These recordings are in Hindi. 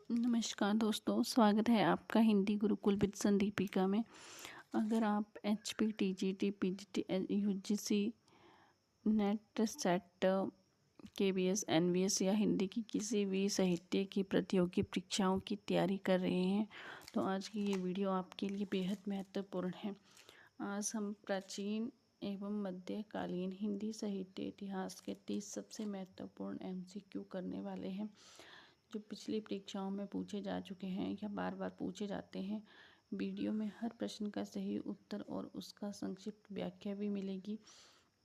नमस्कार दोस्तों, स्वागत है आपका हिंदी गुरुकुल विद संदीपिका में। अगर आप HP, TGT, PGT, UGC, NET, SET, KVS, NVS या हिंदी की किसी भी साहित्य की प्रतियोगी परीक्षाओं की तैयारी कर रहे हैं तो आज की ये वीडियो आपके लिए बेहद महत्वपूर्ण है। आज हम प्राचीन एवं मध्यकालीन हिंदी साहित्य इतिहास के 30 सबसे महत्वपूर्ण एमसीक्यू करने वाले हैं जो पिछली परीक्षाओं में पूछे जा चुके हैं या बार बार पूछे जाते हैं। वीडियो में हर प्रश्न का सही उत्तर और उसका संक्षिप्त व्याख्या भी मिलेगी,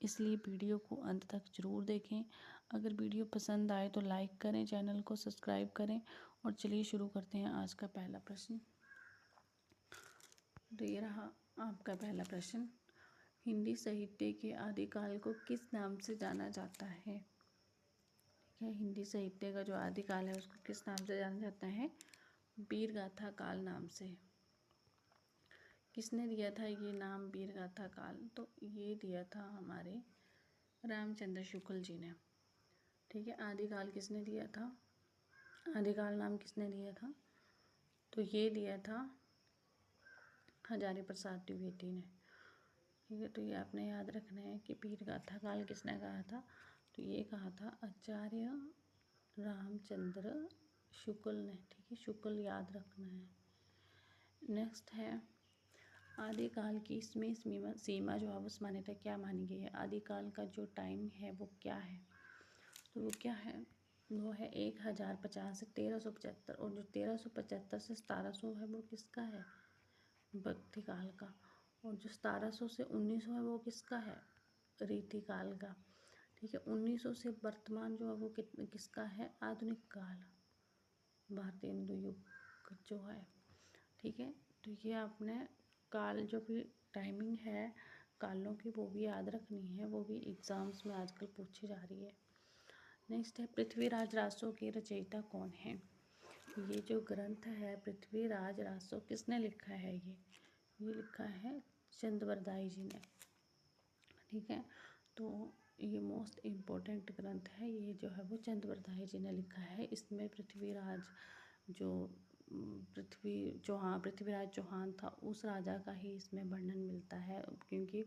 इसलिए वीडियो को अंत तक जरूर देखें। अगर वीडियो पसंद आए तो लाइक करें, चैनल को सब्सक्राइब करें। और चलिए शुरू करते हैं आज का पहला प्रश्न। तो ये रहा आपका पहला प्रश्न। हिंदी साहित्य के आदिकाल को किस नाम से जाना जाता है? हिंदी साहित्य का जो आदिकाल है उसको किस नाम से जाना जाता है? वीर गाथा काल नाम से। किसने दिया था ये नाम वीर गाथा काल? तो ये दिया था हमारे रामचंद्र शुक्ल जी ने। ठीक है, आदिकाल किसने दिया था? आदिकाल नाम किसने दिया था? तो ये दिया था हजारी प्रसाद द्विवेदी ने। ठीक है, तो ये आपने याद रखना है कि वीर गाथा काल किसने कहा था? तो ये कहा था आचार्य रामचंद्र शुक्ल ने। ठीक है, शुक्ल याद रखना है। नेक्स्ट है आदिकाल की इसमें सीमा जो है उस मान्यता क्या मानी गई है? आदिकाल का जो टाइम है वो क्या है? तो वो क्या है? वो है 1050 से 1375। और जो 1375 से 1700 है वो किसका है? भक्ति काल का। और जो 1700 से 1900 है वो किसका है? रीति काल का। ठीक है, 1900 से वर्तमान जो है वो किसका है? आधुनिक काल, भारतीय हिंदू युग जो है। ठीक है, तो ये आपने काल जो भी टाइमिंग है कालों की वो भी याद रखनी है, वो भी एग्जाम्स में आजकल पूछी जा रही है। नेक्स्ट है पृथ्वीराज रासो के रचयिता कौन है? ये जो ग्रंथ है पृथ्वीराज रासो किसने लिखा है? ये लिखा है चंद्रवरदाई जी ने। ठीक है, तो ये मोस्ट इम्पोर्टेंट ग्रंथ है, ये जो है वो चंद्रवरदाई जी ने लिखा है। इसमें पृथ्वीराज जो पृथ्वीराज चौहान था उस राजा का ही इसमें वर्णन मिलता है, क्योंकि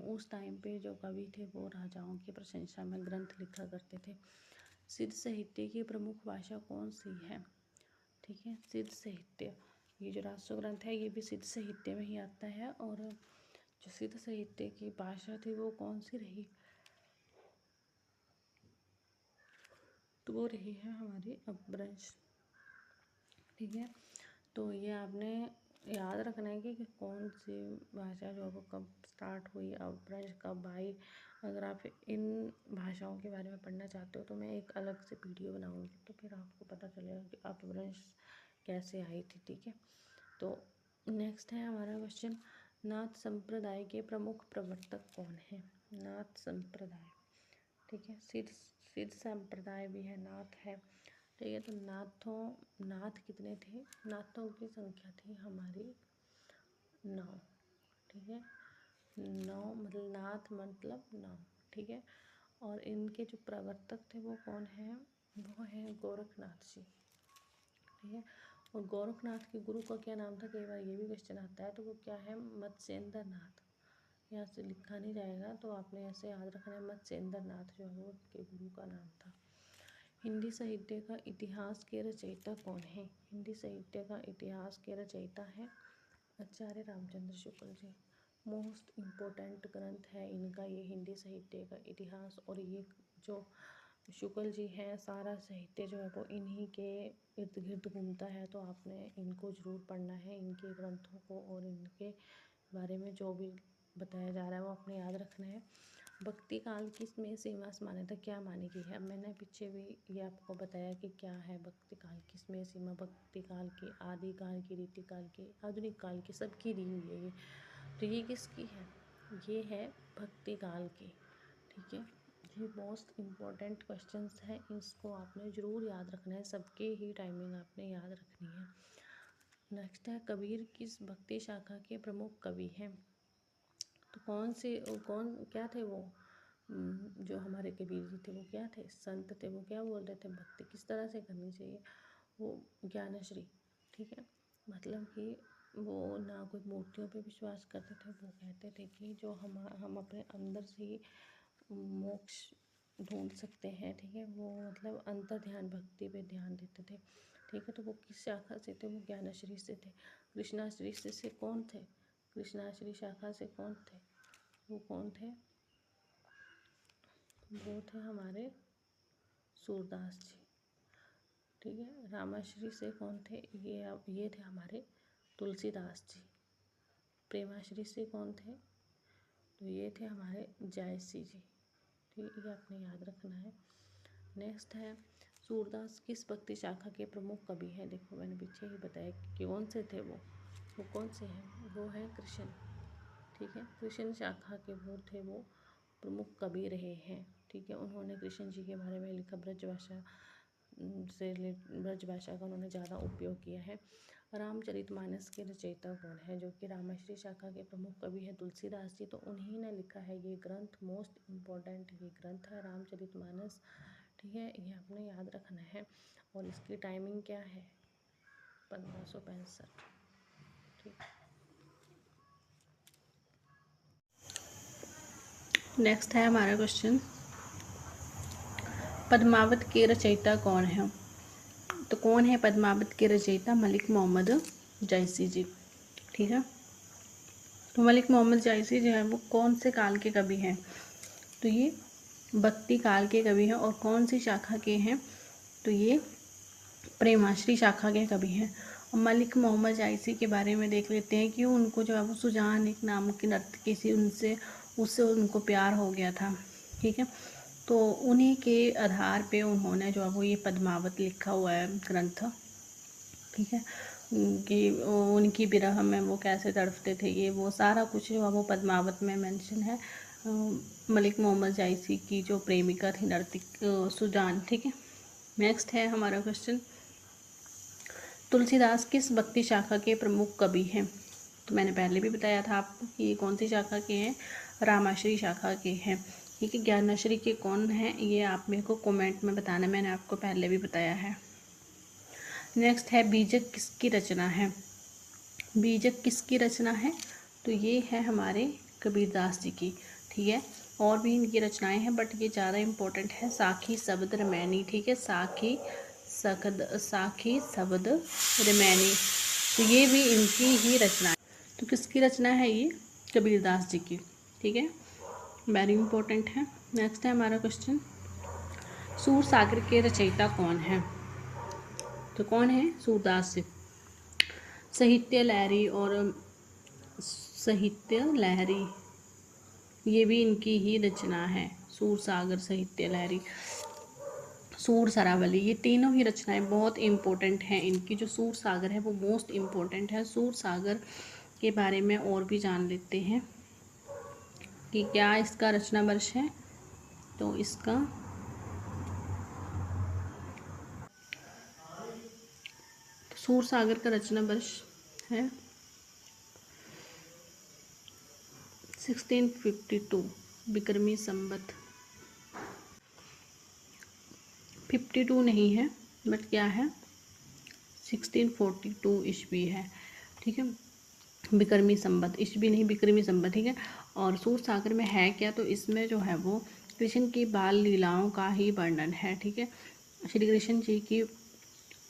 उस टाइम पे जो कवि थे वो राजाओं की प्रशंसा में ग्रंथ लिखा करते थे। सिद्ध साहित्य की प्रमुख भाषा कौन सी है? ठीक है, सिद्ध साहित्य, ये जो रासो ग्रंथ है ये भी सिद्ध साहित्य में ही आता है। और जो सिद्ध साहित्य की भाषा थी वो कौन सी रही? तो वो रही है हमारी अपभ्रंश। ठीक है, तो ये आपने याद रखना है कि कौन सी भाषा जो है वो कब स्टार्ट हुई, अपभ्रंश कब आई। अगर आप इन भाषाओं के बारे में पढ़ना चाहते हो तो मैं एक अलग से वीडियो बनाऊंगी, तो फिर आपको पता चलेगा कि अपभ्रंश कैसे आई थी। ठीक है, तो नेक्स्ट है हमारा क्वेश्चन, नाथ संप्रदाय के प्रमुख प्रवर्तक कौन है? नाथ संप्रदाय, ठीक है, सिद्ध संप्रदाय भी है, नाथ है। ठीक है, तो नाथ कितने थे? नाथों की संख्या थी हमारी 9। ठीक है, 9 मतलब नाथ मतलब 9। ठीक है, और इनके जो प्रवर्तक थे वो कौन है? वो है गोरखनाथ जी। ठीक है, और गोरखनाथ के गुरु का क्या नाम था? कई बार ये भी क्वेश्चन आता है, तो वो क्या है? मत्स्येंद्र नाथ। यहाँ से लिखा नहीं जाएगा तो आपने ऐसे याद रखना है, मत्स्येंद्र नाथ जो है वो उनके गुरु का नाम था। हिंदी साहित्य का इतिहास के रचयिता कौन है? हिंदी साहित्य का इतिहास के रचयिता है आचार्य रामचंद्र शुक्ल जी। मोस्ट इम्पोर्टेंट ग्रंथ है इनका ये हिंदी साहित्य का इतिहास। और ये जो शुक्ल जी हैं सारा साहित्य जो है वो इन्हीं के इर्द गिर्द घूमता है, तो आपने इनको ज़रूर पढ़ना है, इनके ग्रंथों को और इनके बारे में जो भी बताया जा रहा है वो आपने याद रखना है। भक्ति काल की इसमें सीमा मान्यता क्या मानी गई है? मैंने पीछे भी ये आपको बताया कि क्या है भक्ति काल की इसमें सीमा। भक्ति काल की, आदि काल की, रीति काल की, आधुनिक काल की, सबकी दी हुई है ये। तो ये किसकी है? ये है भक्ति काल की। ठीक है, ये मोस्ट इम्पॉर्टेंट क्वेश्चंस हैं, इसको आपने ज़रूर याद रखना है, सबके ही टाइमिंग आपने याद रखनी है। नेक्स्ट है कबीर किस भक्ति शाखा के प्रमुख कवि हैं? तो कौन क्या थे वो? जो हमारे कबीर जी थे वो क्या थे? संत थे। वो क्या बोल रहे थे? भक्ति किस तरह से करनी चाहिए? वो ज्ञानश्री, ठीक है। मतलब कि वो ना कोई मूर्तियों पे विश्वास करते थे, वो कहते थे कि जो हम अपने अंदर से ही मोक्ष ढूंढ सकते हैं, ठीक है। वो मतलब अंतर ध्यान भक्ति पे ध्यान देते थे, ठीक है। तो वो किस शाखा से थे? वो ज्ञानश्री से थे। कृष्णाश्री से कौन थे? कृष्णाश्री शाखा से कौन थे? वो कौन थे? वो थे हमारे सूरदास जी, ठीक है। रामाश्री से कौन थे? ये थे हमारे तुलसीदास जी। प्रेमाश्री से कौन थे? तो ये थे हमारे जायसी जी, ठीक है। ये आपने याद रखना है। नेक्स्ट है, सूरदास किस भक्ति शाखा के प्रमुख कवि हैं? देखो मैंने पीछे ही बताया कि कौन से थे वो कौन से हैं? वो हैं कृष्ण, ठीक है। कृष्ण शाखा के वो थे, वो प्रमुख कवि रहे हैं, ठीक है। उन्होंने कृष्ण जी के बारे में लिखा, ब्रज भाषा का उन्होंने ज़्यादा उपयोग किया है। रामचरितमानस के रचयिता कौन है? जो कि रामाश्री शाखा के प्रमुख कवि हैं तुलसीदास जी, तो उन्हीं ने लिखा है ये ग्रंथ। मोस्ट इम्पॉर्टेंट ये ग्रंथ है रामचरितमानस, ठीक है। ये आपने याद रखना है। और इसकी टाइमिंग क्या है? 1565, ठीक। नेक्स्ट है हमारा क्वेश्चन, पद्मावत के रचयिता कौन है? तो कौन है पद्मावत के रचयिता? मलिक मोहम्मद जायसी जी, ठीक है। तो मलिक मोहम्मद जायसी जो है वो कौन से काल के कवि हैं? तो ये भक्ति काल के कवि हैं। और कौन सी शाखा के हैं? तो ये प्रेमाश्री शाखा के कवि हैं। और मलिक मोहम्मद जायसी के बारे में देख लेते हैं कि उनको जो है वो सुजान एक नाम की नर्तकी सी उससे उनको प्यार हो गया था, ठीक है। तो उन्हीं के आधार पे उन्होंने जो है वो ये पद्मावत लिखा हुआ है ग्रंथ, ठीक है। कि उनकी विरह में वो कैसे तड़पते थे, ये वो सारा कुछ जो है वो पद्मावत में मेंशन है। मलिक मोहम्मद जायसी की जो प्रेमिका थी नर्तकी सुजान, ठीक है। नेक्स्ट है हमारा क्वेश्चन, तुलसीदास किस भक्ति शाखा के प्रमुख कवि हैं? तो मैंने पहले भी बताया था आपको कि ये कौन सी शाखा के हैं? रामाश्री शाखा के हैं, ठीक है। ज्ञानाश्री के कौन हैं? ये आप मेरे को कमेंट में बताना, मैंने आपको पहले भी बताया है। नेक्स्ट है, बीजक किसकी रचना है? बीजक किसकी रचना है? तो ये है हमारे कबीरदास जी की, ठीक है। और भी इनकी रचनाएं हैं बट ये ज़्यादा इम्पोर्टेंट है, साखी शब्द रमैनी, ठीक है। साखी शब्द रमैनी, तो ये भी इनकी ही रचना है। तो किसकी रचना है ये? कबीरदास जी की, ठीक है। वेरी इंपॉर्टेंट है। नेक्स्ट है हमारा क्वेश्चन, सूर सागर के रचयिता कौन है? तो कौन है? सूरदास जी। साहित्य लहरी, ये भी इनकी ही रचना है। सूर सागर, साहित्य लहरी, सूर सरावली, ये तीनों ही रचनाएं बहुत इम्पोर्टेंट हैं इनकी। जो सूर सागर है वो मोस्ट इम्पोर्टेंट है। सूर सागर के बारे में और भी जान लेते हैं कि क्या इसका रचना वर्ष है। तो इसका सूर सागर का रचना वर्ष है 1652 विक्रमी संवत। 52 नहीं है बट क्या है, 1642 ईस्वी है, ठीक है। विक्रमी संवत, ईस्वी नहीं विक्रमी संवत, ठीक है। और सूर सागर में है क्या? तो इसमें जो है वो कृष्ण की बाल लीलाओं का ही वर्णन है, ठीक है। श्री कृष्ण जी की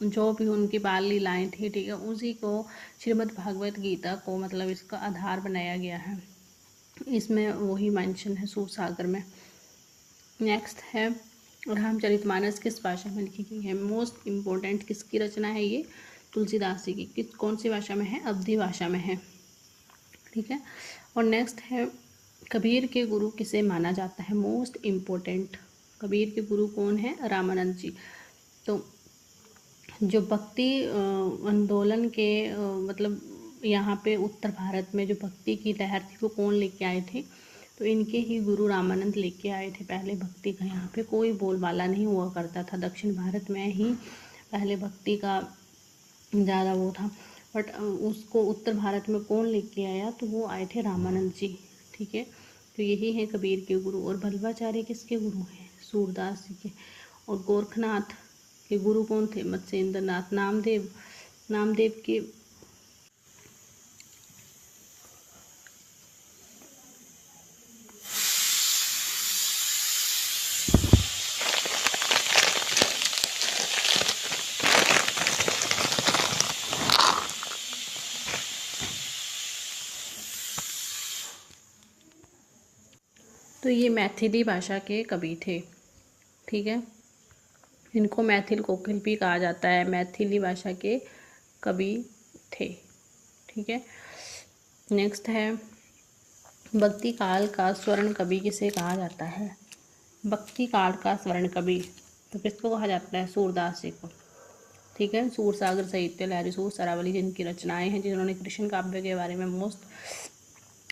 जो भी उनकी बाल लीलाएं थी, ठीक है, उसी को श्रीमद् भागवत गीता को मतलब इसका आधार बनाया गया है। इसमें वही मेंशन है सूर सागर में। नेक्स्ट है, रामचरितमानस किस भाषा में लिखी गई है? मोस्ट इम्पोर्टेंट, किसकी रचना है ये? तुलसीदास जी की। कौन सी भाषा में है? अवधी भाषा में है, ठीक है। और नेक्स्ट है, कबीर के गुरु किसे माना जाता है? मोस्ट इम्पोर्टेंट, कबीर के गुरु कौन है? रामानंद जी। तो जो भक्ति आंदोलन के मतलब यहाँ पे उत्तर भारत में जो भक्ति की लहर थी वो कौन लेके आए थे? तो इनके ही गुरु रामानंद लेके आए थे पहले भक्ति का। यहाँ पे कोई बोलबाला नहीं हुआ करता था, दक्षिण भारत में ही पहले भक्ति का ज़्यादा वो था। बट उसको उत्तर भारत में कौन लेके आया? तो वो आए थे रामानंद जी, ठीक है। तो यही है कबीर के गुरु। और बल्लभाचार्य किसके गुरु हैं? सूरदास जी के। और गोरखनाथ के गुरु कौन थे? मत्स्येंद्र नाथ नामदेव। नामदेव के तो ये मैथिली भाषा के कवि थे, ठीक है। इनको मैथिल कोकिल भी कहा जाता है, मैथिली भाषा के कवि थे, ठीक है। नेक्स्ट है भक्ति काल का स्वर्ण कवि किसे कहा जाता है? भक्ति काल का स्वर्ण कवि तो किसको कहा जाता है? सूरदास जी को, ठीक है। सूरसागर साहित्य लहरी सूर सरावली जिनकी रचनाएं हैं, जिन्होंने कृष्ण काव्य के बारे में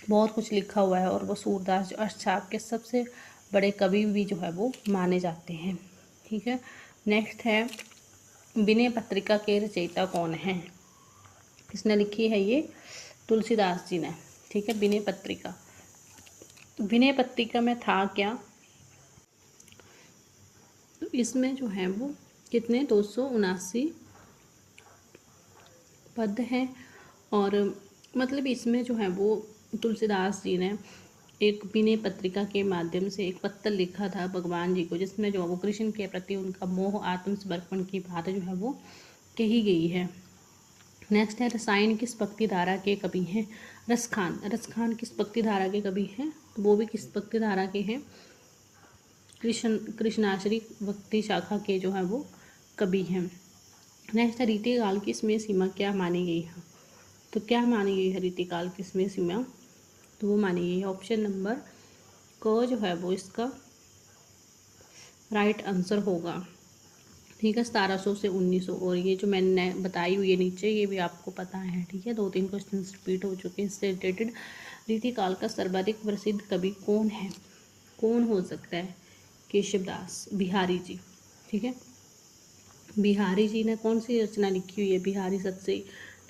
बहुत कुछ लिखा हुआ है, और वो सूरदास जो अष्टछाप के सबसे बड़े कवि भी जो है वो माने जाते हैं, ठीक है। नेक्स्ट है विनय पत्रिका के रचयिता कौन है? किसने लिखी है ये? तुलसीदास जी ने, ठीक है। विनय पत्रिका, विनय पत्रिका में था क्या? तो इसमें जो है वो कितने 279 पद हैं, और मतलब इसमें जो है वो तुलसीदास जी ने एक विनय पत्रिका के माध्यम से एक पत्र लिखा था भगवान जी को, जिसमें जो वो कृष्ण के प्रति उनका मोह आत्मसमर्पण की बात जो है वो कही गई है। नेक्स्ट है रसायन किस भक्ति धारा के कवि हैं? रसखान। रसखान किस भक्ति धारा के कवि हैं? तो वो भी किस भक्ति धारा के हैं? कृष्णाश्री भक्ति शाखा के जो है वो कवि हैं। नेक्स्ट है रीतिकाल की इसमें सीमा क्या मानी गई है? तो क्या मानी गई है रीतिकाल की इसमें सीमा? तो वो मानी गई है ऑप्शन नंबर क जो है वो इसका राइट आंसर होगा, ठीक है। 1700 से 1900, और ये जो मैंने बताई हुई है नीचे ये भी आपको पता है, ठीक है। 2-3 क्वेश्चन रिपीट हो चुके हैं इससे रिलेटेड। रीतिकाल का सर्वाधिक प्रसिद्ध कवि कौन है? कौन हो सकता है? केशवदास बिहारी जी, ठीक है। बिहारी जी ने कौन सी रचना लिखी हुई है? बिहारी सत्सई,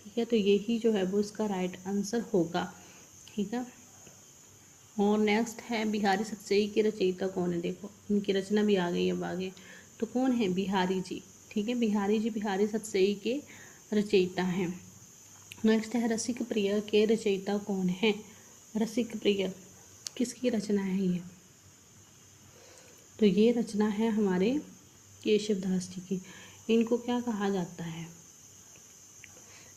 ठीक है। तो यही जो है वो इसका राइट आंसर होगा, ठीक है। और नेक्स्ट है बिहारी सत्सई के रचयिता कौन है? देखो इनकी रचना भी आ गई अब आगे। तो कौन है? बिहारी जी, ठीक है। बिहारी जी बिहारी सत्सई के रचयिता हैं। नेक्स्ट है रसिक प्रिय के रचयिता कौन है? रसिक प्रिय किसकी रचना है ये? तो ये रचना है हमारे केशवदास जी की। इनको क्या कहा जाता है?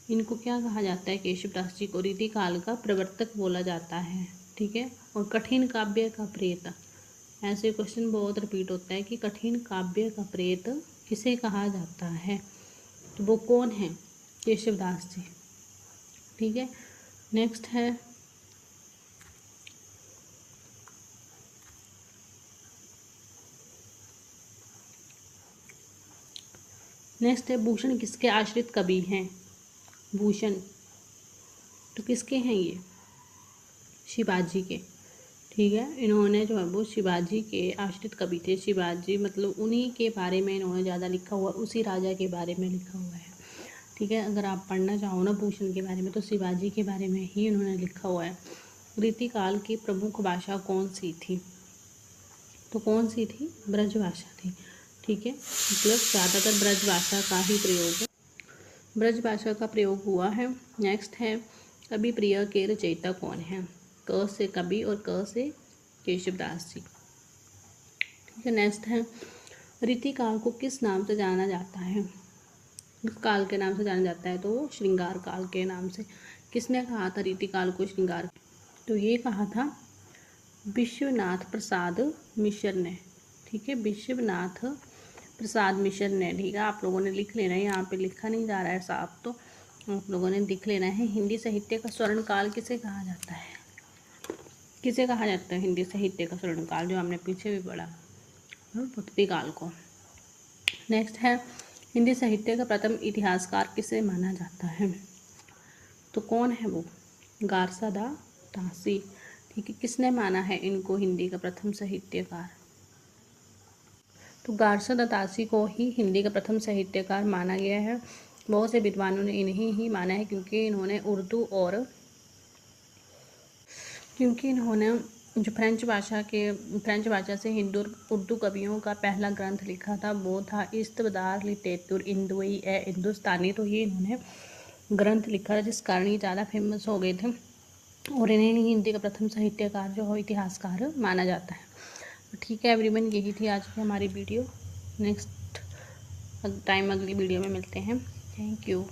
इनको क्या कहा जाता है? केशवदास जी को रीतिकाल का प्रवर्तक बोला जाता है, ठीक है। और कठिन काव्य का प्रेत, ऐसे क्वेश्चन बहुत रिपीट होता है कि कठिन काव्य का प्रेत किसे कहा जाता है? तो वो कौन है? केशवदास जी, ठीक है। नेक्स्ट है भूषण किसके आश्रित कवि हैं? भूषण तो किसके हैं ये? शिवाजी के, ठीक है। इन्होंने जो है वो शिवाजी के आश्रित कवि थे। शिवाजी मतलब उन्हीं के बारे में इन्होंने ज़्यादा लिखा हुआ, उसी राजा के बारे में लिखा हुआ है, ठीक है। अगर आप पढ़ना चाहो ना भूषण के बारे में तो शिवाजी के बारे में ही इन्होंने लिखा हुआ है। रीतिकाल की प्रमुख भाषा कौन सी थी? तो कौन सी थी? ब्रजभाषा थी, ठीक है। मतलब ज़्यादातर ब्रजभाषा का ही प्रयोग, ब्रजभाषा का प्रयोग हुआ है। नेक्स्ट है कवि प्रिय के रचयिता कौन है? क से कवि और क से केशवदास जी, ठीक है। नेक्स्ट है रीतिकाल को किस नाम से जाना जाता है? किस काल के नाम से जाना जाता है? तो श्रृंगार काल के नाम से। किसने कहा था रीतिकाल को श्रृंगार? तो ये कहा था विश्वनाथ प्रसाद मिश्र ने, ठीक है। विश्वनाथ प्रसाद मिश्र ने, ठीक है। आप लोगों ने लिख लेना है, यहाँ पे लिखा नहीं जा रहा है साफ, तो आप लोगों ने लिख लेना है। हिंदी साहित्य का स्वर्ण काल किसे कहा जाता है? किसे कहा जाता है हिंदी साहित्य का स्वर्ण काल? जो हमने पीछे भी पढ़ा, भक्ति काल को। नेक्स्ट है हिंदी साहित्य का प्रथम इतिहासकार किसे माना जाता है? तो कौन है वो? गारसादा दासी, ठीक है। किसने माना है इनको हिंदी का प्रथम साहित्यकार? तो गारसादा दासी को ही हिंदी का प्रथम साहित्यकार माना गया है। बहुत से विद्वानों ने इन्हें ही माना है, क्योंकि इन्होंने जो फ्रेंच भाषा से हिंदू और उर्दू कवियों का पहला ग्रंथ लिखा था वो था इस्तबदार लिटेतुर इंदुई ए हिंदुस्तानी। तो ये इन्होंने ग्रंथ लिखा था जिस कारण ये ज़्यादा फेमस हो गए थे और इन्हें हिंदी का प्रथम साहित्यकार जो हो इतिहासकार माना जाता है। ठीक है एवरीवन, यही थी आज की हमारी वीडियो। नेक्स्ट टाइम अगली वीडियो में मिलते हैं। Thank you.